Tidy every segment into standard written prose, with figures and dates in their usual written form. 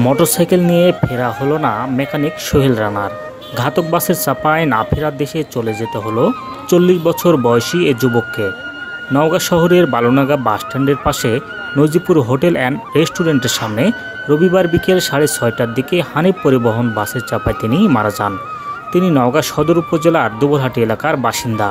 Motorcycle নিয়ে ফেরা হলো না মেকানিক সোহেল রানার। ঘাতক বাসের চাপায় না ফেরার দেশে চলে যেতে হলো 40 বছর বয়সী এ যুবককে। নওগাঁ শহরের বালুনাগা বাসস্ট্যান্ডের পাশে নজিপুর হোটেল অ্যান্ড রেস্টুরেন্টের সামনে রবিবার বিকেল 6:30টার দিকে হানিফ পরিবহন বাসের চাপায় তিনি মারা যান। তিনি নওগাঁ সদর উপজেলার দুবলহাটি এলাকার বাসিন্দা।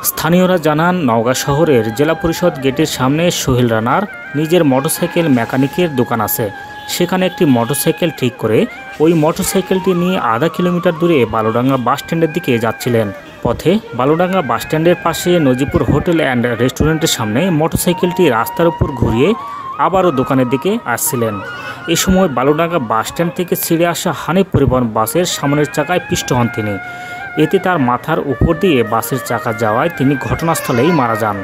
স্থানীয়রা জানান, নওগাঁ শহরের জেলা পরিষদ গেটের সামনে সোহেল রানার নিজের মোটরসাইকেল মেকানিকের দোকান আছে। সেখানে একটি মোটরসাইকেল ঠিক করে ওই মোটরসাইকেলটি নিয়ে আধা কিলোমিটার দূরে বালুডাঙ্গা বাসস্ট্যান্ডের দিকে যাচ্ছিলেন। পথে বালুডাঙ্গা বাসস্ট্যান্ডের পাশে নজিপুর হোটেল অ্যান্ড রেস্টুরেন্টের সামনে মোটরসাইকেলটি রাস্তার উপর ঘুরিয়ে আবারও দোকানের দিকে আসছিলেন। এ সময় বালুডাঙ্গা বাসস্ট্যান্ড থেকে ছিঁড়ে আসা হানিফ পরিবহন বাসের সামনের চাকায় পিষ্ট হন তিনি। এতে তার মাথার উপর দিয়ে বাসের চাকা যাওয়ায় তিনি ঘটনাস্থলেই মারা যান।